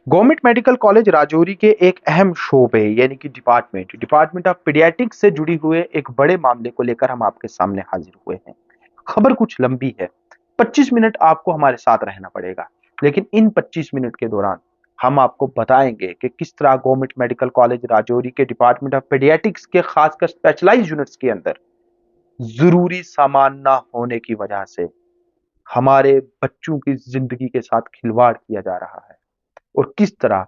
Government medical college Rajouri के एक अहम शोबे यानी कि डिपार्टमेंट ऑफ पीडियाट्रिक्स से जुड़ी हुए एक बड़े मामले को लेकर हम आपके सामने हाजिर हुए हैं। खबर कुछ लंबी है। 25 मिनट आपको हमारे साथ रहना पड़ेगा, लेकिन इन 25 मिनट के दौरान हम आपको बताएंगे कि किस तरह गवर्नमेंट मेडिकल कॉलेज राजौरी के डिपार्टमेंट ऑफ पीडियाट्रिक्स के खासकर स्पेशलाइज्ड यूनिट्स के अंदर जरूरी सामान ना होने की वजह से हमारे बच्चों की जिंदगी के साथ खिलवाड़ किया जा रहा है, और किस तरह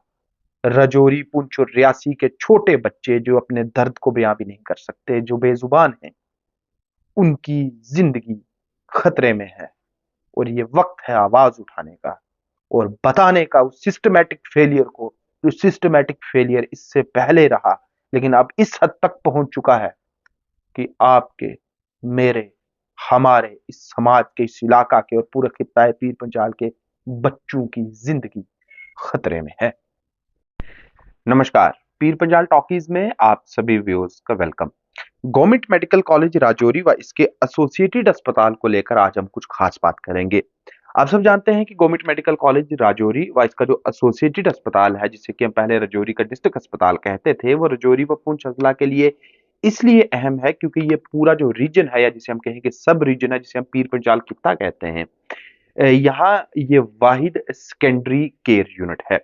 रजौरी, पुंछ और रियासी के छोटे बच्चे जो अपने दर्द को बयां भी नहीं कर सकते, जो बेजुबान हैं, उनकी जिंदगी खतरे में है। और ये वक्त है आवाज उठाने का और बताने का उस सिस्टमैटिक फेलियर को, जो सिस्टमैटिक फेलियर इससे पहले रहा लेकिन अब इस हद तक पहुंच चुका है कि आपके, मेरे, हमारे, इस समाज के, इस इलाका के और पूरे खित्ता पीर पंजाल के बच्चों की जिंदगी खतरे में है। नमस्कार, पीर पंजाल टॉकीज में आप सभी व्यूअर्स का welcome. Government medical college Rajouri व इसके एसोसिएटेड अस्पताल को लेकर आज हम कुछ खास बात करेंगे। आप सब जानते हैं कि गवर्नमेंट मेडिकल कॉलेज राजौरी व इसका जो एसोसिएटेड अस्पताल है, जिसे कि हम पहले राजौरी का डिस्ट्रिक्ट अस्पताल कहते थे, वो राजौरी व पुंछ जिला के लिए इसलिए अहम है क्योंकि ये पूरा जो रीजन है, या जिसे हम कहेंगे सब रीजन है, जिसे हम पीर पंजाल खित्ता कहते हैं, यहाँ ये वाहिद सेकेंडरी केयर यूनिट है।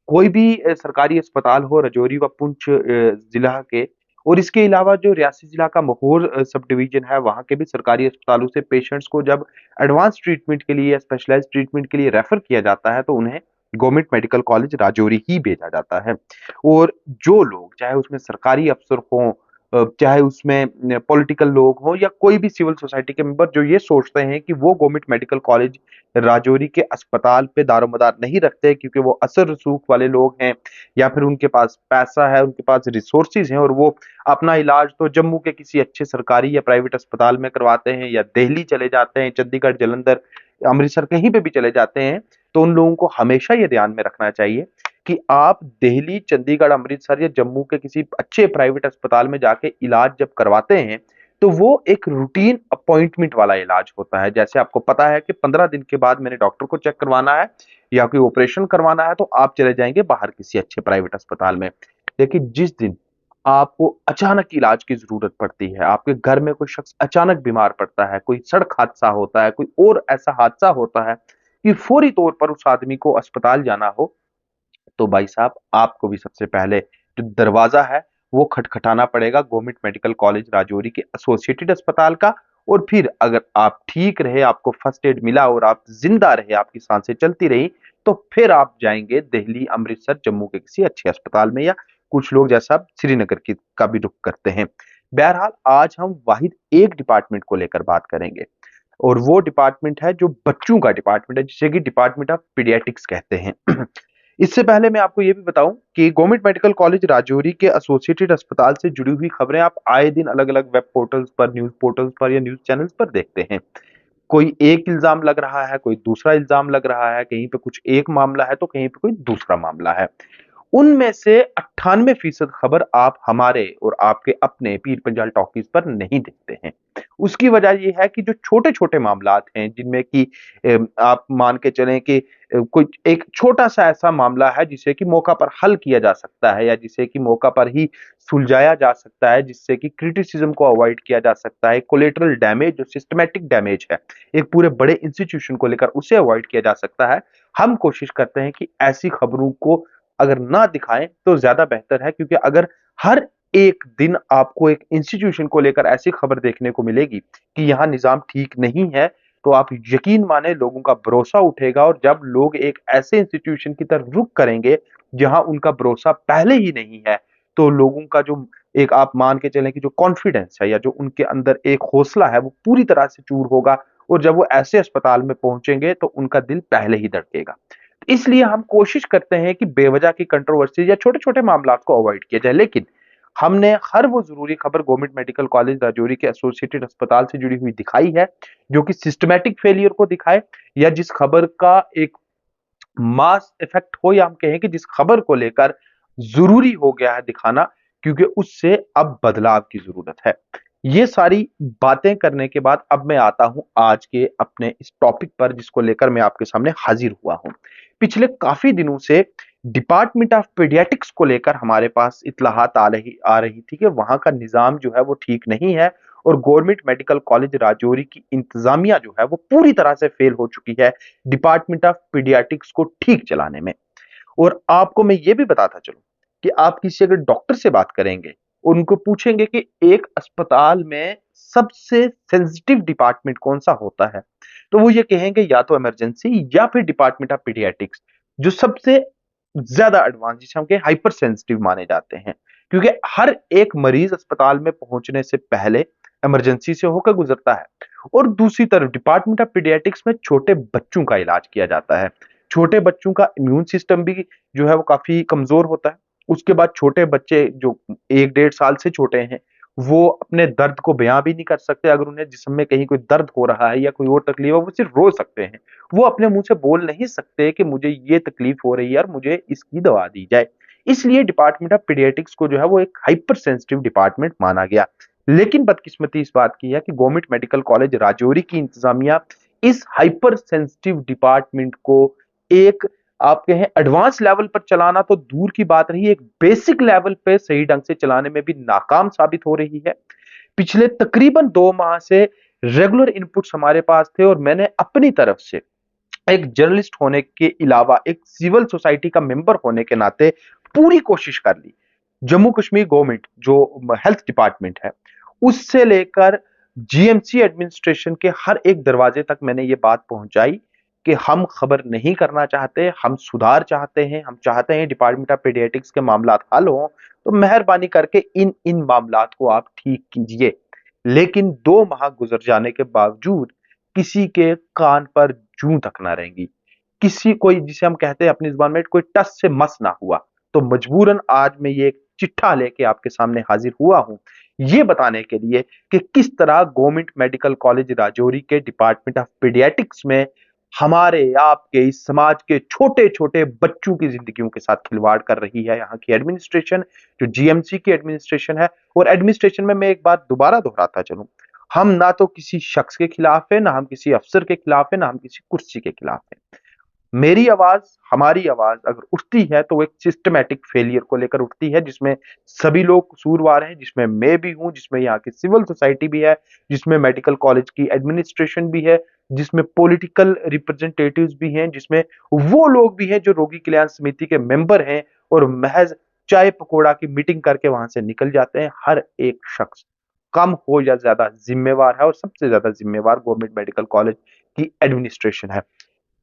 कोई भी सरकारी अस्पताल हो राजौरी व पुंछ जिला के, और इसके अलावा जो रियासी जिला का मखोर सब डिवीजन है, वहाँ के भी सरकारी अस्पतालों से पेशेंट्स को जब एडवांस ट्रीटमेंट के लिए या स्पेशलाइज्ड ट्रीटमेंट के लिए रेफर किया जाता है, तो उन्हें गवर्नमेंट मेडिकल कॉलेज राजौरी ही भेजा जाता है। और जो लोग, चाहे उसमें सरकारी अफसर हों, चाहे उसमें पॉलिटिकल लोग हों, या कोई भी सिविल सोसाइटी के मेंबर, जो ये सोचते हैं कि वो गवर्नमेंट मेडिकल कॉलेज राजौरी के अस्पताल पे दारोमदार नहीं रखते क्योंकि वो असर रसूख वाले लोग हैं, या फिर उनके पास पैसा है, उनके पास रिसोर्सेज हैं, और वो अपना इलाज तो जम्मू के किसी अच्छे सरकारी या प्राइवेट अस्पताल में करवाते हैं, या दिल्ली चले जाते हैं, चंडीगढ़, जालंधर, अमृतसर, कहीं पे भी चले जाते हैं, तो उन लोगों को हमेशा ये ध्यान में रखना चाहिए कि आप दिल्ली, चंडीगढ़, अमृतसर या जम्मू के किसी अच्छे प्राइवेट अस्पताल में जाके इलाज जब करवाते हैं, तो वो एक रूटीन अपॉइंटमेंट वाला इलाज होता है। जैसे आपको पता है कि 15 दिन के बाद मैंने डॉक्टर को चेक करवाना है या कोई ऑपरेशन करवाना है, तो आप चले जाएंगे बाहर किसी अच्छे प्राइवेट अस्पताल में। लेकिन जिस दिन आपको अचानक इलाज की जरूरत पड़ती है, आपके घर में कोई शख्स अचानक बीमार पड़ता है, कोई सड़क हादसा होता है, कोई और ऐसा हादसा होता है कि फौरी तौर पर उस आदमी को अस्पताल जाना हो, तो भाई साहब आपको भी सबसे पहले जो दरवाजा है वो खटखटाना पड़ेगा गवर्नमेंट मेडिकल कॉलेज राजौरी के एसोसिएटेड अस्पताल का। और फिर अगर आप ठीक रहे, आपको फर्स्ट एड मिला और आप जिंदा रहे, आपकी सांसें चलती रही, तो फिर आप जाएंगे दिल्ली, अमृतसर, जम्मू के किसी अच्छे अस्पताल में, या कुछ लोग जैसा श्रीनगर की का भी रुख करते हैं। बहरहाल आज हम वाहिद एक डिपार्टमेंट को लेकर बात करेंगे, और वो डिपार्टमेंट है जो बच्चों का डिपार्टमेंट है, जिसे कि डिपार्टमेंट ऑफ पीडियाट्रिक्स कहते हैं। इससे पहले मैं आपको ये भी बताऊं कि गवर्नमेंट मेडिकल कॉलेज राजौरी के एसोसिएटेड अस्पताल से जुड़ी हुई खबरें आप आए दिन अलग अलग वेब पोर्टल्स पर, न्यूज पोर्टल्स पर या न्यूज चैनल्स पर देखते हैं। कोई एक इल्जाम लग रहा है, कोई दूसरा इल्जाम लग रहा है, कहीं पे कुछ एक मामला है तो कहीं पे कोई दूसरा मामला है। उनमें से 98% खबर आप हमारे और आपके अपने पीर पंजाल टॉकीज पर नहीं देखते हैं। उसकी वजह यह है कि जो छोटे छोटे मामलात हैं, जिनमें कि आप मान के चलें कि कुछ एक छोटा सा ऐसा मामला है जिसे कि मौका पर हल किया जा सकता है, या जिसे कि मौका पर ही सुलझाया जा सकता है, जिससे कि क्रिटिसिज्म को अवॉइड किया जा सकता है, कोलेटरल डैमेज जो सिस्टमैटिक डैमेज है एक पूरे बड़े इंस्टीट्यूशन को लेकर, उसे अवॉइड किया जा सकता है। हम कोशिश करते हैं कि ऐसी खबरों को अगर ना दिखाएं तो ज्यादा बेहतर है, क्योंकि अगर हर एक दिन आपको एक इंस्टीट्यूशन को लेकर ऐसी खबर देखने को मिलेगी कि यहाँ निजाम ठीक नहीं है, तो आप यकीन माने लोगों का भरोसा उठेगा, और जब लोग एक ऐसे इंस्टीट्यूशन की तरफ रुख करेंगे जहां उनका भरोसा पहले ही नहीं है, तो लोगों का जो एक, आप मान के चलें कि जो कॉन्फिडेंस है या जो उनके अंदर एक हौसला है, वो पूरी तरह से चूर होगा, और जब वो ऐसे अस्पताल में पहुंचेंगे तो उनका दिल पहले ही धड़केगा। इसलिए हम कोशिश करते हैं कि बेवजह की कंट्रोवर्सी या छोटे छोटे मामला को अवॉइड किया जाए, लेकिन हमने हर वो जरूरी खबर गवर्नमेंट मेडिकल कॉलेज राजौरी के एसोसिएटेड अस्पताल से जुड़ी हुई दिखाई है जो कि सिस्टमैटिक फेलियर को दिखाए, या जिस खबर का एक मास इफेक्ट हो, या हम कहें कि जिस खबर को लेकर जरूरी हो गया है दिखाना, क्योंकि उससे अब बदलाव की जरूरत है। ये सारी बातें करने के बाद अब मैं आता हूं आज के अपने इस टॉपिक पर, जिसको लेकर मैं आपके सामने हाजिर हुआ हूं। पिछले काफी दिनों से डिपार्टमेंट ऑफ पीडियाट्रिक्स को लेकर हमारे पास इत्तलाहात आ रही थी कि वहां का निज़ाम जो है वो ठीक नहीं है और गवर्नमेंट मेडिकल कॉलेज राजौरी की इंतजामिया जो है वो पूरी तरह से फेल हो चुकी है डिपार्टमेंट ऑफ पीडियाट्रिक्स को ठीक चलाने में। और आपको मैं ये भी बताता चलूं कि आप किसी अगर डॉक्टर से बात करेंगे, उनको पूछेंगे कि एक अस्पताल में सबसे सेंसिटिव डिपार्टमेंट कौन सा होता है, तो वो ये कहेंगे या तो इमरजेंसी या फिर डिपार्टमेंट ऑफ पीडियाट्रिक्स, जो सबसे ज्यादा एडवांस, जिसे हम हाइपर सेंसिटिव माने जाते हैं, क्योंकि हर एक मरीज अस्पताल में पहुंचने से पहले इमरजेंसी से होकर गुजरता है। और दूसरी तरफ डिपार्टमेंट ऑफ पीडियाट्रिक्स में छोटे बच्चों का इलाज किया जाता है। छोटे बच्चों का इम्यून सिस्टम भी जो है वो काफी कमजोर होता है। उसके बाद छोटे बच्चे जो 1 डेढ़ साल से छोटे हैं, वो अपने दर्द को बयां भी नहीं कर सकते। अगर उन्हें जिस्म में कहीं कोई दर्द हो रहा है या कोई और तकलीफ है, वो सिर्फ रो सकते हैं। वो अपने मुंह से बोल नहीं सकते कि मुझे ये तकलीफ हो रही है और मुझे इसकी दवा दी जाए। इसलिए डिपार्टमेंट ऑफ पीडियाट्रिक्स को जो है वो एक हाइपर सेंसिटिव डिपार्टमेंट माना गया। लेकिन बदकिस्मती इस बात की है कि गवर्नमेंट मेडिकल कॉलेज राजौरी की इंतजामिया इस हाइपर सेंसिटिव डिपार्टमेंट को एक, आप कहें, एडवांस लेवल पर चलाना तो दूर की बात रही, एक बेसिक लेवल पे सही ढंग से चलाने में भी नाकाम साबित हो रही है। पिछले तकरीबन 2 माह से रेगुलर इनपुट्स हमारे पास थे और मैंने अपनी तरफ से एक जर्नलिस्ट होने के अलावा एक सिविल सोसाइटी का मेंबर होने के नाते पूरी कोशिश कर ली। जम्मू कश्मीर गवर्नमेंट जो हेल्थ डिपार्टमेंट है, उससे लेकर जीएमसी एडमिनिस्ट्रेशन के हर एक दरवाजे तक मैंने ये बात पहुंचाई कि हम खबर नहीं करना चाहते, हम सुधार चाहते हैं, हम चाहते हैं डिपार्टमेंट ऑफ पीडियाट्रिक्स के मामला हल हो, तो मेहरबानी करके इन इन मामलात को आप ठीक कीजिए। लेकिन 2 माह गुजर जाने के बावजूद किसी के कान पर जूं तक ना रहेंगी, किसी कोई, जिसे हम कहते हैं अपनी जुबान में, कोई टस से मस ना हुआ। तो मजबूरन आज मैं ये चिट्ठा लेके आपके सामने हाजिर हुआ हूं, ये बताने के लिए कि किस तरह गवर्नमेंट मेडिकल कॉलेज राजौरी के डिपार्टमेंट ऑफ पीडियाट्रिक्स में हमारे आपके इस समाज के छोटे छोटे बच्चों की जिंदगियों के साथ खिलवाड़ कर रही है यहाँ की एडमिनिस्ट्रेशन, जो जीएमसी की एडमिनिस्ट्रेशन है। और एडमिनिस्ट्रेशन में मैं एक बात दोबारा दोहराता चलूं, हम ना तो किसी शख्स के खिलाफ है, ना हम किसी अफसर के खिलाफ है, ना हम किसी कुर्सी के खिलाफ है। मेरी आवाज, हमारी आवाज अगर उठती है तो वो एक सिस्टमैटिक फेलियर को लेकर उठती है, जिसमें सभी लोग कसूरवार हैं, जिसमें मैं भी हूं, जिसमें यहाँ की सिविल सोसाइटी भी है, जिसमें मेडिकल कॉलेज की एडमिनिस्ट्रेशन भी है, जिसमें पॉलिटिकल रिप्रेजेंटेटिव्स भी हैं, जिसमें वो लोग भी हैं जो रोगी कल्याण समिति के मेंबर हैं और महज चाय पकौड़ा की मीटिंग करके वहां से निकल जाते हैं। हर एक शख्स कम हो या ज्यादा जिम्मेवार है और सबसे ज्यादा जिम्मेवार गवर्नमेंट मेडिकल कॉलेज की एडमिनिस्ट्रेशन है।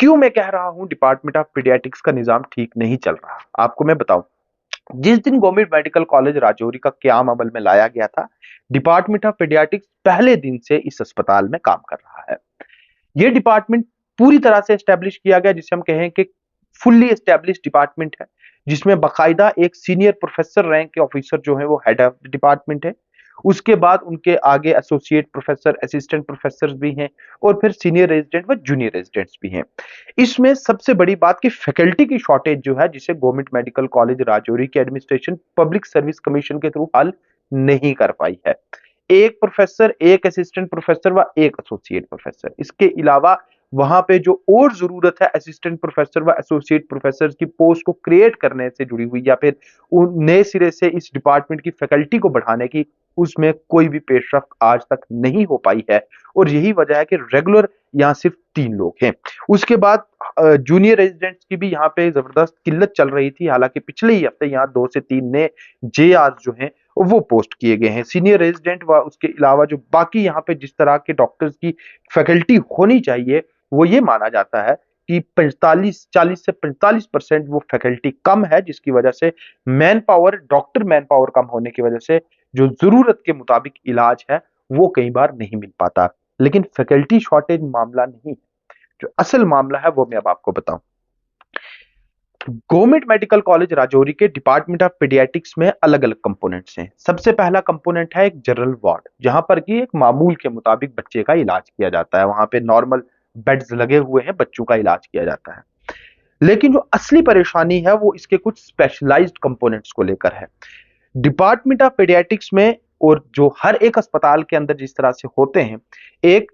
क्यों मैं कह रहा हूं डिपार्टमेंट ऑफ पीडियाट्रिक्स का निजाम ठीक नहीं चल रहा, आपको मैं बताऊं। जिस दिन गवर्नमेंट मेडिकल कॉलेज राजौरी का क्याम अमल में लाया गया था, डिपार्टमेंट ऑफ पीडियाट्रिक्स पहले दिन से इस अस्पताल में काम कर रहा है। यह डिपार्टमेंट पूरी तरह से एस्टेब्लिश किया गया, जिसे हम कहें कि फुल्ली एस्टेब्लिश डिपार्टमेंट है, जिसमें बाकायदा एक सीनियर प्रोफेसर रैंक के ऑफिसर जो है वो हेड ऑफ डिपार्टमेंट है। उसके बाद उनके आगे एसोसिएट प्रोफेसर, असिस्टेंट प्रोफेसर भी हैं और फिर सीनियर रेजिडेंट व जूनियर रेजिडेंट्स भी हैं। इसमें सबसे बड़ी बात कि फैकल्टी की शॉर्टेज जो है, जिसे गवर्नमेंट मेडिकल कॉलेज राजौरी की एडमिनिस्ट्रेशन पब्लिक सर्विस कमीशन के थ्रू हल नहीं कर पाई है। एक प्रोफेसर, एक असिस्टेंट प्रोफेसर व एक एसोसिएट प्रोफेसर, इसके अलावा वहां पे जो और जरूरत है असिस्टेंट प्रोफेसर व एसोसिएट प्रोफेसर की पोस्ट को क्रिएट करने से जुड़ी हुई या फिर नए सिरे से इस डिपार्टमेंट की फैकल्टी को बढ़ाने की, उसमें कोई भी पेशरफ आज तक नहीं हो पाई है। और यही वजह है कि रेगुलर यहाँ सिर्फ 3 लोग हैं। उसके बाद जूनियर रेजिडेंट्स की भी यहाँ पे जबरदस्त किल्लत चल रही थी। हालांकि पिछले ही हफ्ते यहाँ 2 से 3 नए जे जो हैं वो पोस्ट किए गए हैं। सीनियर रेजिडेंट व उसके अलावा जो बाकी यहाँ पे जिस तरह के डॉक्टर्स की फैकल्टी होनी चाहिए, वो ये माना जाता है कि 40 से 45% वो फैकल्टी कम है, जिसकी वजह से manpower, doctor manpower कम होने की वजह से जो जरूरत के मुताबिक इलाज है वो कई बार नहीं मिल पाता। लेकिन फैकल्टी शॉर्टेज मामला नहीं, जो असल मामला है वो मैं अब आपको बताऊं। गवर्नमेंट मेडिकल कॉलेज राजौरी के डिपार्टमेंट ऑफ पीडियाट्रिक्स में अलग अलग कंपोनेंट्स हैं। सबसे पहला कंपोनेंट है एक जनरल वार्ड, जहां पर कि एक मामूल के मुताबिक बच्चे का इलाज किया जाता है। वहां पे नॉर्मल बेड्स लगे हुए हैं, बच्चों का इलाज किया जाता है। लेकिन जो असली परेशानी है वो इसके कुछ स्पेशलाइज्ड कंपोनेंट्स को लेकर है। डिपार्टमेंट ऑफ पीडियाट्रिक्स में, और जो हर एक अस्पताल के अंदर जिस तरह से होते हैं, एक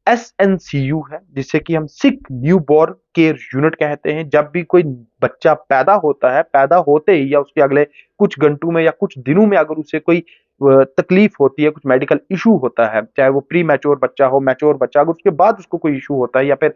SNCU है, जिसे कि हम सिक न्यूबॉर्न केयर यूनिट कहते हैं। जब भी कोई बच्चा पैदा होता है, पैदा होते ही या उसके अगले कुछ घंटों में या कुछ दिनों में अगर उसे कोई तकलीफ होती है, कुछ मेडिकल इशू होता है, चाहे वो प्री मैच्योर बच्चा हो, मैच्योर बच्चा, अगर उसके बाद उसको कोई इशू होता है या फिर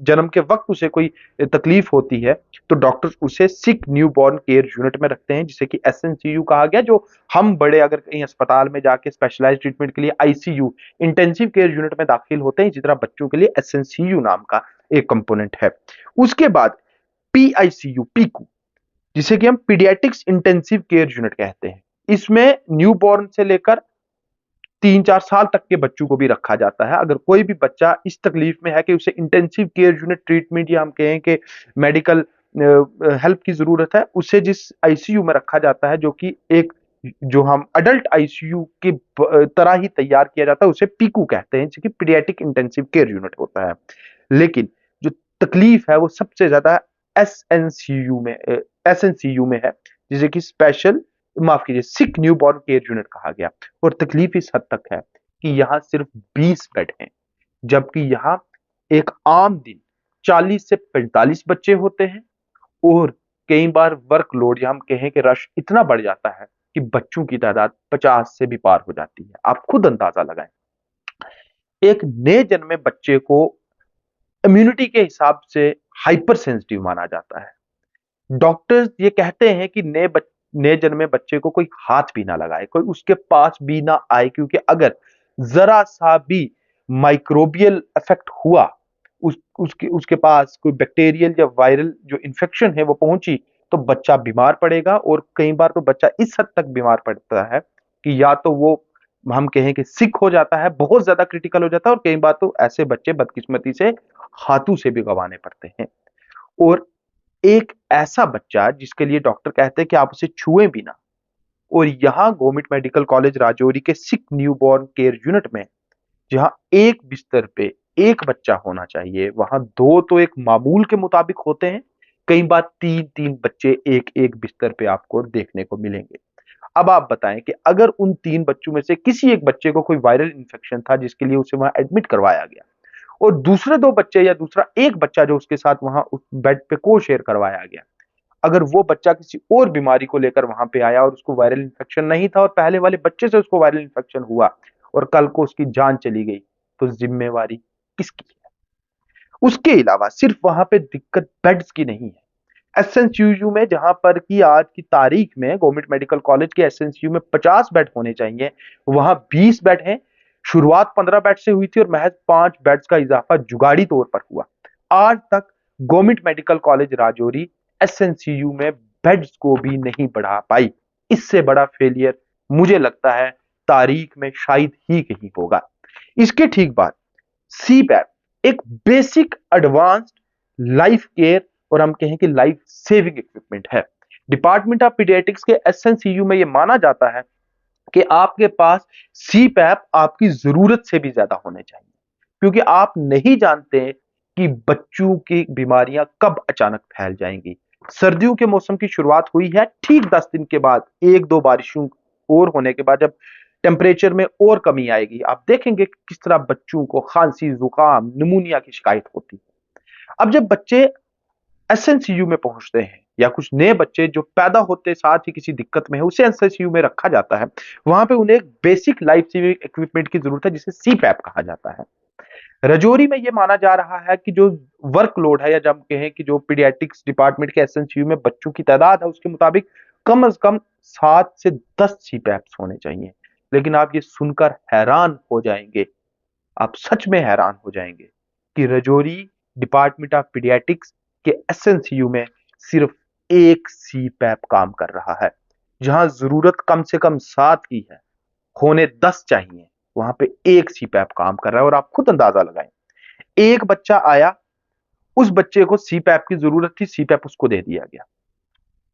जन्म के वक्त उसे कोई तकलीफ होती है, तो डॉक्टर्स उसे सिक न्यूबॉर्न केयर यूनिट में रखते हैं, जिसे कि SNCU कहा गया। जो हम बड़े अगर कहीं अस्पताल में जाके स्पेशलाइज्ड ट्रीटमेंट के लिए ICU, इंटेंसिव केयर यूनिट में दाखिल होते हैं, जिस तरह बच्चों के लिए SNCU नाम का एक कंपोनेंट है। उसके बाद PICU, पीकू, जिसे कि हम पीडियाट्रिक्स इंटेंसिव केयर यूनिट कहते हैं। इसमें न्यूबॉर्न से लेकर 3-4 साल तक के बच्चों को भी रखा जाता है। अगर कोई भी बच्चा इस तकलीफ में है कि उसे इंटेंसिव केयर यूनिट ट्रीटमेंट या हम कहें कि मेडिकल हेल्प की जरूरत है, उसे जिस ICU में रखा जाता है, जो कि एक जो हम अडल्ट ICU की तरह ही तैयार किया जाता है, उसे पीकू कहते हैं, जो कि पीडियाट्रिक इंटेंसिव केयर यूनिट होता है। लेकिन जो तकलीफ है वो सबसे ज्यादा SNCU में है, जिसे कि स्पेशल माफ कीजिए सिक न्यूबॉर्न केयर यूनिट कहा गया। और तकलीफ इस हद तक है कि यहाँ सिर्फ 20 बेड हैं, जबकि यहाँ एक आम दिन 40 से 45 बच्चे होते हैं। और कई बार वर्कलोड या हम कहें कि रश इतना बढ़ जाता है कि बच्चों की तादाद 50 से भी पार हो जाती है। आप खुद अंदाजा लगाएं। एक नए जन्मे बच्चे को इम्यूनिटी के हिसाब से हाइपर सेंसिटिव माना जाता है। डॉक्टर्स ये कहते हैं कि नए जन्मे बच्चे को कोई हाथ भी ना लगाए, कोई उसके पास भी ना आए, क्योंकि अगर जरा सा भी माइक्रोबियल इफेक्ट हुआ, उसके पास कोई बैक्टीरियल या वायरल जो इन्फेक्शन है वो पहुंची, तो बच्चा बीमार पड़ेगा। और कई बार तो बच्चा इस हद तक बीमार पड़ता है कि या तो वो हम कहें कि सिक हो जाता है, बहुत ज्यादा क्रिटिकल हो जाता है, और कई बार तो ऐसे बच्चे बदकिस्मती से हाथों से भी गंवाने पड़ते हैं। और एक ऐसा बच्चा जिसके लिए डॉक्टर कहते हैं कि आप उसे छुए भी ना, और यहाँ गवर्नमेंट मेडिकल कॉलेज राजौरी के सिक न्यूबॉर्न केयर यूनिट में, जहां एक बिस्तर पे एक बच्चा होना चाहिए, वहां दो तो एक मामूल के मुताबिक होते हैं, कई बार 3-3 बच्चे एक एक बिस्तर पे आपको देखने को मिलेंगे। अब आप बताएं कि अगर उन 3 बच्चों में से किसी एक बच्चे को कोई वायरल इन्फेक्शन था जिसके लिए उसे वहां एडमिट करवाया गया, और दूसरे 2 बच्चे या दूसरा एक बच्चा जो उसके साथ वहां उस बेड पे को शेयर करवाया गया, अगर वो बच्चा किसी और बीमारी को लेकर वहां पे आया और उसको वायरल इन्फेक्शन नहीं था, और पहले वाले बच्चे से उसको वायरल इन्फेक्शन हुआ और कल को उसकी जान चली गई, तो जिम्मेवारी किसकी है? उसके अलावा सिर्फ वहां पे दिक्कत बेड्स की नहीं है। SNCU में, जहां पर कि आज की तारीख में गवर्नमेंट मेडिकल कॉलेज के SNCU में 50 बेड होने चाहिए, वहां 20 बेड हैं। शुरुआत 15 बेड से हुई थी और महज 5 बेड्स का इजाफा जुगाड़ी तौर पर हुआ। आज तक government medical college Rajouri SNCU में बेड्स को भी नहीं बढ़ा पाई। इससे बड़ा फेलियर मुझे लगता है तारीख में शायद ही कहीं होगा। इसके ठीक बाद CPAP, एक बेसिक एडवांस्ड लाइफ केयर और हम कहें कि लाइफ सेविंग इक्विपमेंट है। डिपार्टमेंट ऑफ पीडियाट्रिक्स के SNCU में यह माना जाता है कि आपके पास CPAP आपकी जरूरत से भी ज्यादा होने चाहिए, क्योंकि आप नहीं जानते कि बच्चों की बीमारियां कब अचानक फैल जाएंगी। सर्दियों के मौसम की शुरुआत हुई है, ठीक 10 दिन के बाद 1-2 बारिशों और होने के बाद जब टेम्परेचर में और कमी आएगी, आप देखेंगे कि किस तरह बच्चों को खांसी, जुकाम, निमोनिया की शिकायत होती है। अब जब बच्चे SNCU में पहुंचते हैं या कुछ नए बच्चे जो पैदा होते साथ ही किसी दिक्कत में है, उसे SNCU में रखा जाता है, वहां पे उन्हें एक बेसिक लाइफ सेविंग इक्विपमेंट की जरूरत है, जिसे CPAP कहा जाता है। रजौरी में यह माना जा रहा है कि जो वर्कलोड है, या जब कहें कि जो पीडियाट्रिक्स डिपार्टमेंट के SNCU में बच्चों की तादाद है, उसके मुताबिक कम से कम 7 से 10 CPAPs होने चाहिए। लेकिन आप ये सुनकर हैरान हो जाएंगे, आप सच में हैरान हो जाएंगे कि रजौरी डिपार्टमेंट ऑफ पीडियाट्रिक्स के SNCU में सिर्फ एक CPAP काम कर रहा है। जहां जरूरत कम से कम 7 की है, होने 10 चाहिए, वहां पे एक CPAP काम कर रहा है। और आप खुद अंदाजा लगाएं, एक बच्चा आया, उस बच्चे को CPAP की जरूरत थी, CPAP उसको दे दिया गया।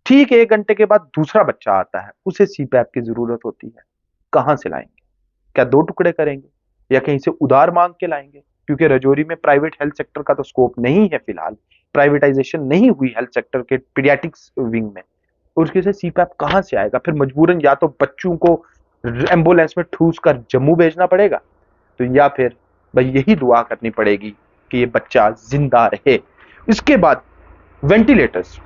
ठीक 1 घंटे के बाद दूसरा बच्चा आता है, उसे CPAP की जरूरत होती है। कहां से लाएंगे? क्या 2 टुकड़े करेंगे या कहीं से उधार मांग के लाएंगे? क्योंकि रजौरी में प्राइवेट हेल्थ सेक्टर का तो स्कोप नहीं है फिलहाल, प्राइवेटाइजेशन नहीं हुई हेल्थ सेक्टर के पीडियाट्रिक्स विंग में, और उसके से CPAP कहां से आएगा? फिर मजबूरन या तो बच्चों को एम्बुलेंस में ठूस कर जम्मू भेजना पड़ेगा, तो या फिर भाई यही दुआ करनी पड़ेगी कि ये बच्चा जिंदा रहे। इसके बाद ventilators.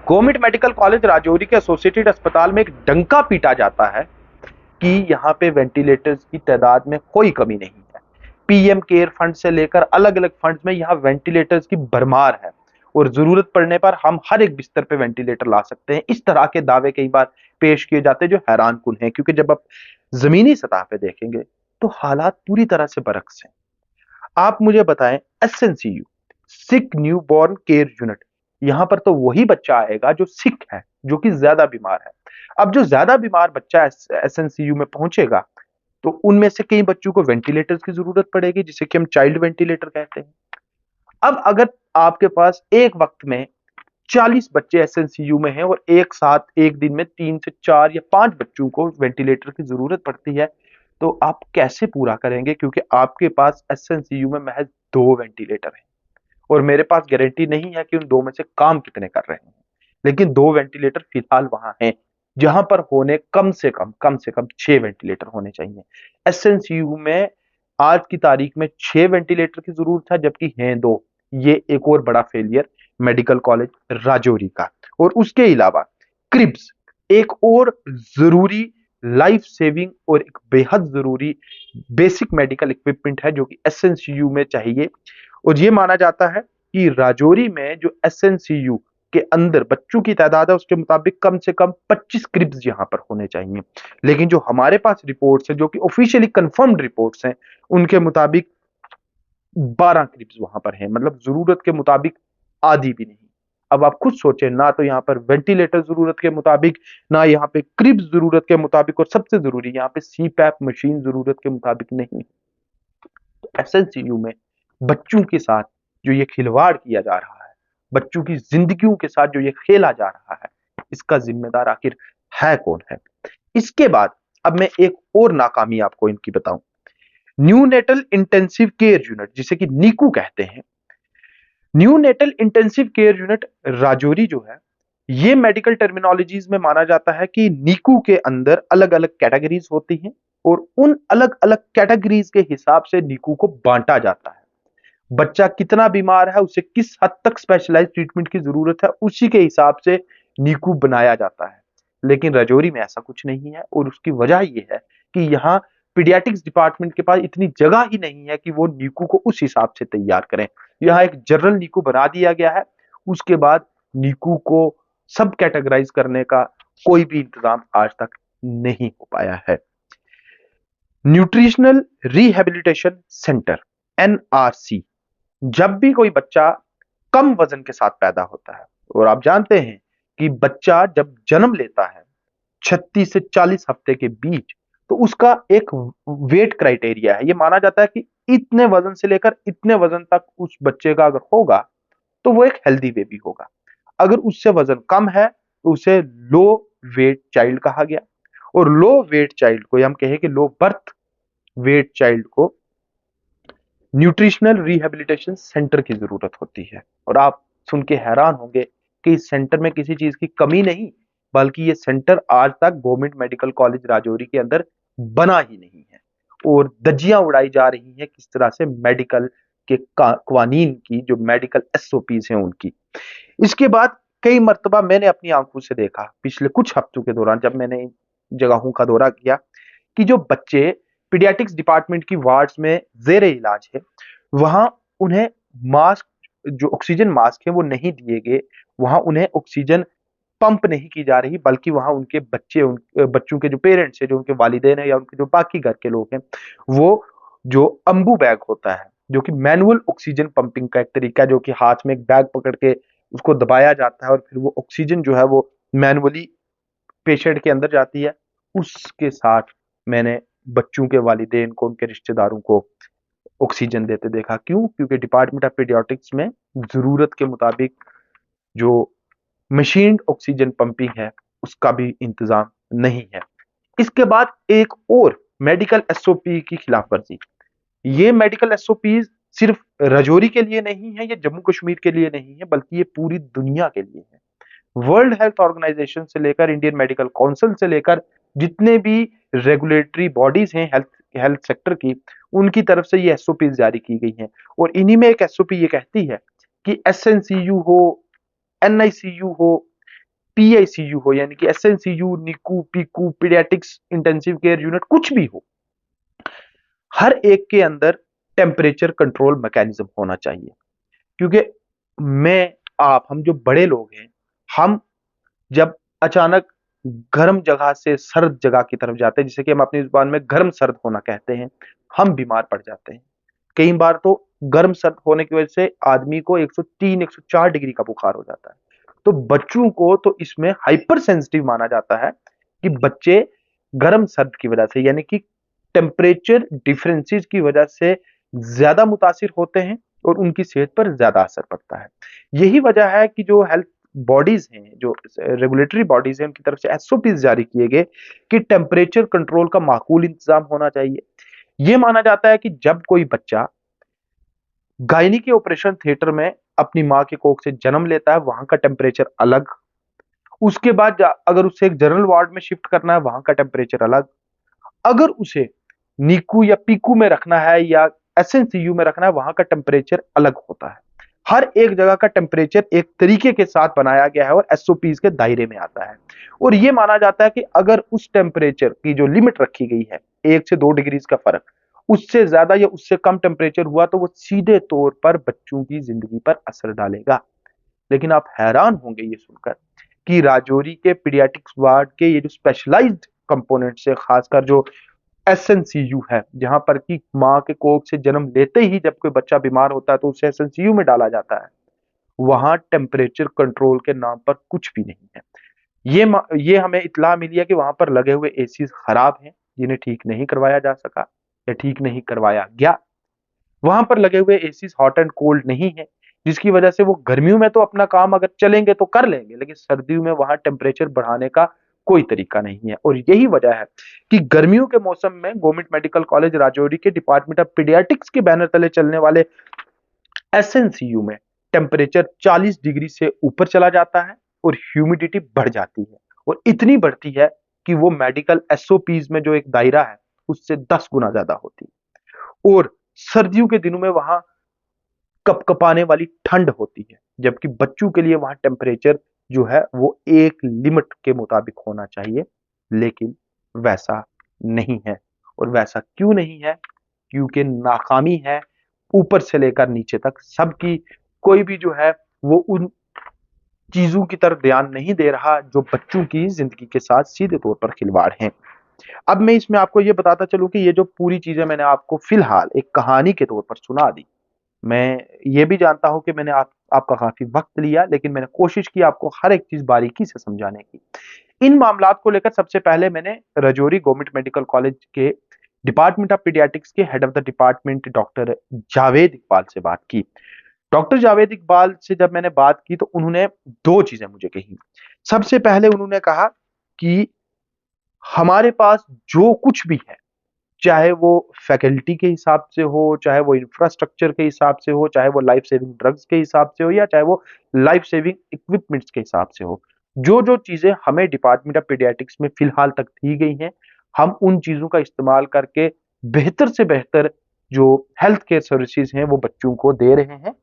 Government medical college Rajouri के एसोसिएटेड अस्पताल में एक डंका पीटा जाता है कि यहाँ पे वेंटिलेटर्स की तादाद में कोई कमी नहीं है। पीएम केयर फंड से लेकर अलग अलग फंड में यहाँ वेंटिलेटर्स की भरमार है और जरूरत पड़ने पर हम हर एक बिस्तर पे वेंटिलेटर ला सकते हैं। इस तरह के दावे कई बार पेश किए जाते हैं जो हैरान कुन हैं, क्योंकि जब आप जमीनी सतह पे देखेंगे तो हालात पूरी तरह से बरक्स हैं। आप मुझे बताएं, एसएनसीयू सिक न्यूबॉर्न केयर यूनिट, यहां पर तो वही बच्चा आएगा जो सिक है, जो कि ज्यादा बीमार है। अब जो ज्यादा बीमार बच्चा एसएनसीयू में पहुंचेगा तो उनमें से कई बच्चों को वेंटिलेटर्स की जरूरत पड़ेगी, जिसे कि हम चाइल्ड वेंटिलेटर कहते हैं। अब अगर आपके पास एक वक्त में 40 बच्चे एसएनसीयू में हैं और एक साथ एक दिन में 3 से 4 या 5 बच्चों को वेंटिलेटर की जरूरत पड़ती है, तो आप कैसे पूरा करेंगे? क्योंकि आपके पास एसएनसीयू में महज 2 वेंटिलेटर हैं और मेरे पास गारंटी नहीं है कि उन 2 में से काम कितने कर रहे हैं, लेकिन 2 वेंटिलेटर फिलहाल वहां हैं जहां पर होने कम से कम 6 वेंटिलेटर होने चाहिए। एसएनसीयू में आज की तारीख में 6 वेंटिलेटर की जरूरत है, जबकि हैं 2। ये एक और बड़ा फेलियर मेडिकल कॉलेज राजौरी का। और उसके अलावा क्रिब्स एक और जरूरी लाइफ सेविंग और एक बेहद जरूरी बेसिक मेडिकल इक्विपमेंट है जो कि एसएनसीयू में चाहिए। और ये माना जाता है कि राजौरी में जो एसएनसीयू के अंदर बच्चों की तादाद है उसके मुताबिक कम से कम 25 क्रिब्स यहाँ पर होने चाहिए, लेकिन जो हमारे पास रिपोर्ट्स हैं, जो कि ऑफिशियली कंफर्म्ड रिपोर्ट्स हैं, उनके मुताबिक 12 क्रिब्स वहां पर हैं, मतलब जरूरत के मुताबिक आधी भी नहीं। अब आप खुद सोचें, ना तो यहाँ पर वेंटिलेटर जरूरत के मुताबिक, ना यहाँ पे क्रिब्स जरूरत के मुताबिक, और सबसे जरूरी यहाँ पे सीपैप मशीन जरूरत के मुताबिक नहीं। तो एसएनसीयू में बच्चों के साथ जो ये खिलवाड़ किया जा रहा है, बच्चों की जिंदगियों के साथ जो ये खेला जा रहा है, इसका जिम्मेदार आखिर है कौन है? इसके बाद अब मैं एक और नाकामी आपको इनकी बताऊं। Neonatal intensive care unit, जिसे कि नीकू कहते हैं, neonatal intensive care unit Rajouri जो है, ये मेडिकल टर्मिनोलॉजीज में माना जाता है कि नीकू के अंदर अलग अलग कैटेगरीज होती हैं और उन अलग अलग कैटेगरीज के हिसाब से नीकू को बांटा जाता है। बच्चा कितना बीमार है, उसे किस हद तक स्पेशलाइज ट्रीटमेंट की जरूरत है, उसी के हिसाब से नीकू बनाया जाता है। लेकिन राजौरी में ऐसा कुछ नहीं है और उसकी वजह यह है कि यहाँ पीडियाट्रिक्स डिपार्टमेंट के पास इतनी जगह ही नहीं है कि वो नीकू को उस हिसाब से तैयार करें। यहाँ एक जनरल नीकू बना दिया गया है, उसके बाद नीकू को सब कैटेगराइज करने का कोई भी इंतजाम आज तक नहीं हो पाया है। न्यूट्रिशनल रिहेबिलिटेशन सेंटर एनआरसी, जब भी कोई बच्चा कम वजन के साथ पैदा होता है, और आप जानते हैं कि बच्चा जब जन्म लेता है 36 से 40 हफ्ते के बीच, तो उसका एक वेट क्राइटेरिया है। ये माना जाता है कि इतने वजन से लेकर इतने वजन तक उस बच्चे का अगर होगा तो वो एक हेल्दी बेबी होगा। अगर उससे वजन कम है तो उसे लो वेट चाइल्ड कहा गया, और लो वेट चाइल्ड को, हम कहें कि लो बर्थ वेट चाइल्ड को न्यूट्रिशनल रिहेबिलिटेशन सेंटर की जरूरत होती है। और आप सुन के हैरान होंगे कि इस सेंटर में किसी चीज की कमी नहीं, बल्कि ये सेंटर आज तक गवर्नमेंट मेडिकल कॉलेज राजौरी के अंदर बना ही नहीं है और धज्जियां उड़ाई जा रही हैं किस तरह से मेडिकल के कवानीन की, जो मेडिकल एसओपीज हैं उनकी। इसके बाद कई मर्तबा मैंने अपनी आंखों से देखा पिछले कुछ हफ्तों के दौरान, जब मैंने इन जगहों का दौरा किया, कि जो बच्चे पीडियाट्रिक्स डिपार्टमेंट की वार्ड्स में जेर इलाज है, वहां उन्हें मास्क, जो ऑक्सीजन मास्क है वो नहीं दिए गए, वहां उन्हें ऑक्सीजन पंप नहीं की जा रही, बल्कि वहां उनके बच्चे, बच्चों के जो पेरेंट्स है, जो उनके वालिदैन है या उनके जो बाकी घर के लोग हैं, वो जो अम्बू बैग होता है, जो कि मैनुअल ऑक्सीजन पंपिंग का एक तरीका है, जो कि हाथ में एक बैग पकड़ के उसको दबाया जाता है और फिर वो ऑक्सीजन जो है वो मैनुअली पेशेंट के अंदर जाती है, उसके साथ मैंने बच्चों के वालिदैन को, उनके रिश्तेदारों को ऑक्सीजन देते देखा। क्यों? क्योंकि डिपार्टमेंट ऑफ पीडियाट्रिक्स में जरूरत के मुताबिक जो मशीन ऑक्सीजन पंपिंग है उसका भी इंतजाम नहीं है। इसके बाद एक और मेडिकल एसओपी की खिलाफ वर्जी। ये मेडिकल एसओपी सिर्फ राजौरी के लिए नहीं है, ये जम्मू कश्मीर के लिए नहीं है, बल्कि ये पूरी दुनिया के लिए है। वर्ल्ड हेल्थ ऑर्गेनाइजेशन से लेकर इंडियन मेडिकल काउंसिल से लेकर जितने भी रेगुलेटरी बॉडीज हैं, हेल्थ हेल्थ सेक्टर की, उनकी तरफ से ये एसओपीज जारी की गई हैं। और इन्हीं में एक एसओपी ये कहती है कि एसएनसीयू हो, एनआईसीयू हो, पीआईसीयू हो, यानी कि SNCU, NICU, PICU, paediatrics intensive care unit, कुछ भी हो, हर एक के अंदर टेम्परेचर कंट्रोल मैकेनिज्म होना चाहिए। क्योंकि मैं, आप, हम जो बड़े लोग हैं, हम जब अचानक गर्म जगह से सर्द जगह की तरफ जाते हैं, जिसे कि हम अपनी जुबान में गर्म सर्द होना कहते हैं, हम बीमार पड़ जाते हैं। कई बार तो गर्म सर्द होने की वजह से आदमी को 103 104 डिग्री का बुखार हो जाता है। तो बच्चों को तो इसमें हाइपर सेंसिटिव माना जाता है कि बच्चे गर्म सर्द की वजह से, यानी कि टेम्परेचर डिफरेंसेस की वजह से ज्यादा मुतासिर होते हैं और उनकी सेहत पर ज्यादा असर पड़ता है। यही वजह है कि जो हेल्थ बॉडीज हैं, जो रेगुलेटरी बॉडीज हैं, उनकी तरफ से एसओपीज जारी किए गए कि टेम्परेचर कंट्रोल का माकूल इंतजाम होना चाहिए। यह माना जाता है कि जब कोई बच्चा गायनी के ऑपरेशन थिएटर में अपनी माँ के कोख से जन्म लेता है, वहां का टेम्परेचर अलग। उसके बाद अगर उसे एक जनरल वार्ड में शिफ्ट करना है, वहां का टेम्परेचर अलग। अगर उसे नीकू या पीकू में रखना है या एसएनसीयू में रखना है, वहां का टेम्परेचर अलग होता है। हर एक जगह का टेम्परेचर एक तरीके के साथ बनाया गया है और एसओपीज के दायरे में आता है। और यह माना जाता है कि अगर उस टेम्परेचर की जो लिमिट रखी गई है, 1 से 2 डिग्री का फर्क, उससे ज्यादा या उससे कम टेम्परेचर हुआ तो वो सीधे तौर पर बच्चों की जिंदगी पर असर डालेगा। लेकिन आप हैरान होंगे ये सुनकर कि राजौरी के पीडियाट्रिक्स वार्ड के ये जो स्पेशलाइज्ड कंपोनेंट से, खासकर जो एसएनसीयू है, जहां पर कि माँ के कोख से जन्म लेते ही जब कोई बच्चा बीमार होता है तो उसे एसएनसीयू में डाला जाता है, वहां टेम्परेचर कंट्रोल के नाम पर कुछ भी नहीं है। ये हमें इत्तला मिली है कि वहां पर लगे हुए एसी खराब हैं, जिन्हें ठीक नहीं करवाया जा सका या ठीक नहीं करवाया गया। वहां पर लगे हुए एसी हॉट एंड कोल्ड नहीं है, जिसकी वजह से वो गर्मियों में तो अपना काम अगर चलेंगे तो कर लेंगे, लेकिन सर्दियों में वहां टेम्परेचर बढ़ाने का कोई तरीका नहीं है। और यही वजह है कि गर्मियों के मौसम में गवर्नमेंट मेडिकल कॉलेज राजौरी के डिपार्टमेंट ऑफ पीडियाट्रिक्स के बैनर तले चलने वाले एसएनसीयू में टेम्परेचर 40 डिग्री से ऊपर चला जाता है और ह्यूमिडिटी बढ़ जाती है, और इतनी बढ़ती है कि वो मेडिकल एसओपीज में जो एक दायरा है उससे 10 गुना ज्यादा होती है। और सर्दियों के दिनों में वहां कपकपाने वाली ठंड होती है, जबकि बच्चों के लिए वहां टेम्परेचर जो है वो एक लिमिट के मुताबिक होना चाहिए, लेकिन वैसा नहीं है। और वैसा क्यों नहीं है? क्योंकि नाकामी है ऊपर से लेकर नीचे तक सबकी। कोई भी जो है वो उन चीजों की तरफ ध्यान नहीं दे रहा जो बच्चों की जिंदगी के साथ सीधे तौर पर खिलवाड़ हैं। अब मैं इसमें आपको ये बताता चलूं कि ये जो पूरी चीजें मैंने आपको फिलहाल एक कहानी के तौर पर सुना दी, मैं ये भी जानता हूं कि मैंने आपका काफी वक्त लिया, लेकिन मैंने कोशिश की आपको हर एक चीज बारीकी से समझाने की। इन मामलात को लेकर सबसे पहले मैंने राजौरी गवर्नमेंट मेडिकल कॉलेज के डिपार्टमेंट ऑफ पीडियाट्रिक्स के head of the department doctor Javed Iqbal से बात की। डॉक्टर जावेद इकबाल से जब मैंने बात की तो उन्होंने दो चीजें मुझे कही। सबसे पहले उन्होंने कहा कि हमारे पास जो कुछ भी है, चाहे वो फैकल्टी के हिसाब से हो, चाहे वो इंफ्रास्ट्रक्चर के हिसाब से हो, चाहे वो लाइफ सेविंग ड्रग्स के हिसाब से हो, या चाहे वो लाइफ सेविंग इक्विपमेंट्स के हिसाब से हो, जो जो चीजें हमें डिपार्टमेंट ऑफ पीडियाट्रिक्स में फिलहाल तक दी गई हैं, हम उन चीजों का इस्तेमाल करके बेहतर से बेहतर जो हेल्थ केयर सर्विसेज हैं वो बच्चों को दे रहे हैं।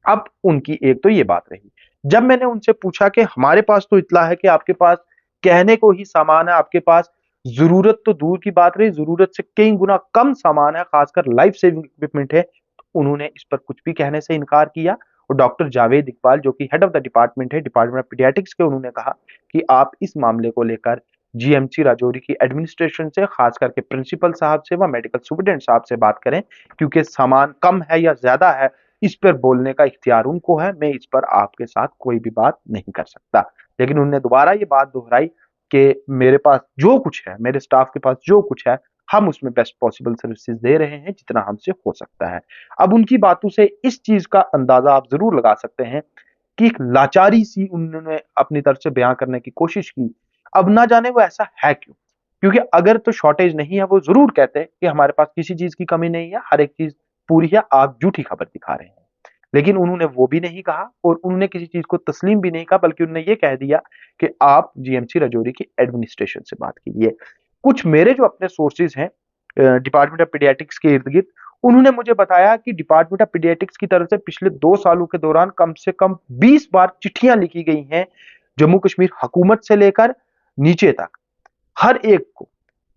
अब उनकी एक तो ये बात रही। जब मैंने उनसे पूछा कि हमारे पास तो इतना है कि आपके पास कहने को ही सामान है, आपके पास जरूरत तो दूर की बात रही, जरूरत से कई गुना कम सामान है, खासकर लाइफ सेविंग इक्विपमेंट है, तो उन्होंने इस पर कुछ भी कहने से इनकार किया। और डॉक्टर जावेद इकबाल जो कि हेड ऑफ द डिपार्टमेंट है, डिपार्टमेंट ऑफ पीडियाट्रिक्स के, उन्होंने कहा कि आप इस मामले को लेकर जीएमसी राजौरी की एडमिनिस्ट्रेशन से, खास करके प्रिंसिपल साहब से व मेडिकल सुपरिटेंडेंट साहब से बात करें, क्योंकि सामान कम है या ज्यादा है इस पर बोलने का इख्तियार उनको है, मैं इस पर आपके साथ कोई भी बात नहीं कर सकता। लेकिन उन्होंने दोबारा ये बात दोहराई कि मेरे पास जो कुछ है, मेरे स्टाफ के पास जो कुछ है, हम उसमें बेस्ट पॉसिबल सर्विसेज दे रहे हैं जितना हमसे हो सकता है। अब उनकी बातों से इस चीज का अंदाजा आप जरूर लगा सकते हैं कि एक लाचारी सी उन्होंने अपनी तरफ से बयां करने की कोशिश की। अब ना जाने वो ऐसा है क्यों, क्योंकि अगर तो शॉर्टेज नहीं है वो जरूर कहते कि हमारे पास किसी चीज की कमी नहीं है, हर एक चीज पूरी है, आप झूठी खबर दिखा रहे हैं। लेकिन उन्होंने वो भी नहीं कहा और उन्होंने किसी चीज को तस्लीम भी नहीं कहा, बल्कि उन्होंने ये कह दिया कि आप जीएमसी राजौरी की एडमिनिस्ट्रेशन से बात कीजिए। कुछ मेरे जो अपने सोर्सेज हैं डिपार्टमेंट ऑफ पीडियाट्रिक्स के इर्द-गिर्द। उन्होंने मुझे बताया कि डिपार्टमेंट ऑफ पीडियाट्रिक्स की तरफ से पिछले 2 सालों के दौरान कम से कम 20 बार चिट्ठियाँ लिखी गई हैं, जम्मू कश्मीर हुकूमत से लेकर नीचे तक, हर एक को,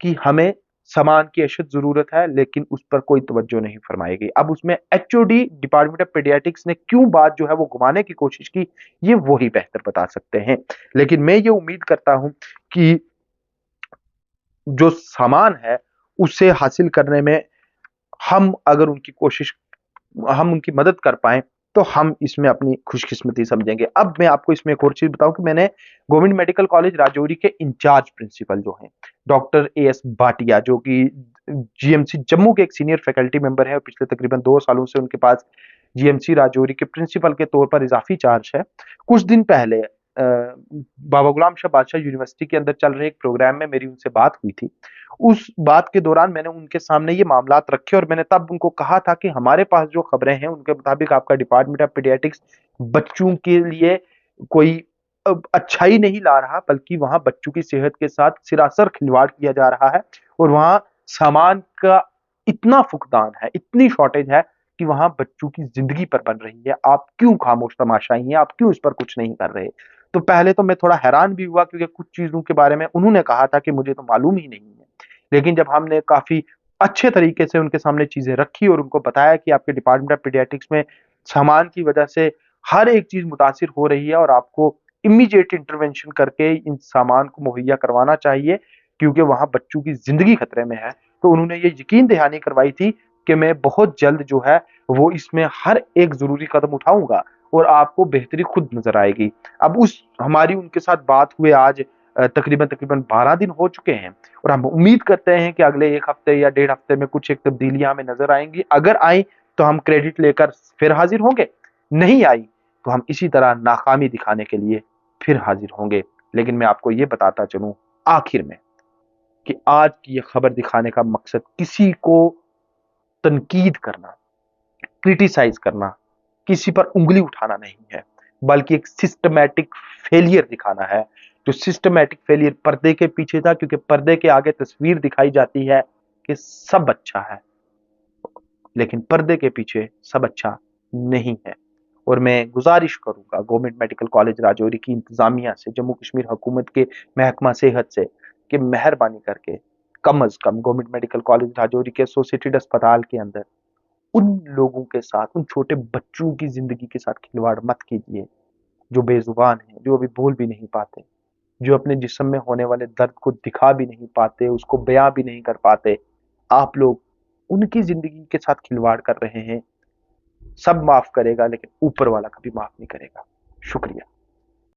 कि हमें सामान की अशद ज़रूरत है, लेकिन उस पर कोई तवज्जो नहीं फरमाई गई। अब उसमें एचओडी डिपार्टमेंट ऑफ पीडियाट्रिक्स ने क्यों बात जो है वो घुमाने की कोशिश की, ये वो ही बेहतर बता सकते हैं। लेकिन मैं ये उम्मीद करता हूँ कि जो सामान है, उसे हासिल करने में हम अगर हम उनकी मदद कर पाएँ, तो हम इसमें अपनी खुशकिस्मती समझेंगे। अब मैं आपको इसमें एक और चीज़ बताऊँ कि मैंने गवर्नमेंट मेडिकल कॉलेज राजौरी के इंचार्ज प्रिंसिपल जो हैं, डॉक्टर एएस भाटिया, जो कि जीएमसी जम्मू के एक सीनियर फैकल्टी मेंबर हैं और पिछले तकरीबन 2 सालों से उनके पास जीएमसी राजौरी के प्रिंसिपल के तौर पर इज़ाफ़ी चार्ज है। कुछ दिन पहले बाबा गुलाम शाह बादशाह यूनिवर्सिटी के अंदर चल रहे एक प्रोग्राम में मेरी उनसे बात हुई थी। उस बात के दौरान मैंने उनके सामने ये मामलात रखे और मैंने तब उनको कहा था कि हमारे पास जो खबरें हैं, उनके मुताबिक आपका डिपार्टमेंट ऑफ पीडियाट्रिक्स बच्चों के लिए कोई अच्छाई नहीं ला रहा, बल्कि वहाँ बच्चों की सेहत के साथ सिरासर खिलवाड़ किया जा रहा है और वहाँ सामान का इतना फुकदान है, इतनी शॉर्टेज है कि वहाँ बच्चों की ज़िंदगी पर बन रही है। आप क्यों खामोश तमाशाई हैं? आप क्यों इस पर कुछ नहीं कर रहे? तो पहले तो मैं थोड़ा हैरान भी हुआ, क्योंकि कुछ चीज़ों के बारे में उन्होंने कहा था कि मुझे तो मालूम ही नहीं है। लेकिन जब हमने काफ़ी अच्छे तरीके से उनके सामने चीज़ें रखी और उनको बताया कि आपके डिपार्टमेंट ऑफ पीडियाट्रिक्स में सामान की वजह से हर एक चीज़ मुतासिर हो रही है और आपको इमीडिएट इंटरवेंशन करके इन सामान को मुहैया करवाना चाहिए, क्योंकि वहाँ बच्चों की ज़िंदगी खतरे में है। तो उन्होंने ये यकीन दहानी करवाई थी कि मैं बहुत जल्द जो है वो इसमें हर एक ज़रूरी कदम उठाऊँगा और आपको बेहतरी खुद नज़र आएगी। अब उस हमारी उनके साथ बात हुए आज तकरीबन 12 दिन हो चुके हैं और हम उम्मीद करते हैं कि अगले 1 हफ्ते या डेढ़ हफ्ते में कुछ एक तब्दीलियाँ हमें नज़र आएँगी। अगर आईं तो हम क्रेडिट लेकर फिर हाज़िर होंगे, नहीं आई तो हम इसी तरह नाकामी दिखाने के लिए फिर हाज़िर होंगे। लेकिन मैं आपको ये बताता चलूँ आखिर में कि आज की ये खबर दिखाने का मकसद किसी को तनकीद करना, क्रिटिसाइज़ करना, किसी पर उँगली उठाना नहीं है, बल्कि एक सिस्टमैटिक फेलियर दिखाना है। जो सिस्टमैटिक फेलियर पर्दे के पीछे था, क्योंकि पर्दे के आगे तस्वीर दिखाई जाती है कि सब अच्छा है, लेकिन पर्दे के पीछे सब अच्छा नहीं है। और मैं गुज़ारिश करूँगा गवर्नमेंट मेडिकल कॉलेज राजौरी की इंतज़ामिया से, जम्मू कश्मीर हुकूमत के महकमा सेहत से, कि मेहरबानी करके कम अज़ कम गवर्नमेंट मेडिकल कॉलेज राजौरी के एसोसिएटेड अस्पताल के अंदर उन लोगों के साथ, उन छोटे बच्चों की ज़िंदगी के साथ खिलवाड़ मत कीजिए, जो बेज़ुबान हैं, जो अभी बोल भी नहीं पाते, जो अपने जिस्म में होने वाले दर्द को दिखा भी नहीं पाते, उसको बयाँ भी नहीं कर पाते। आप लोग उनकी ज़िंदगी के साथ खिलवाड़ कर रहे हैं। सब माफ़ करेगा, लेकिन ऊपर वाला कभी माफ़ नहीं करेगा। शुक्रिया।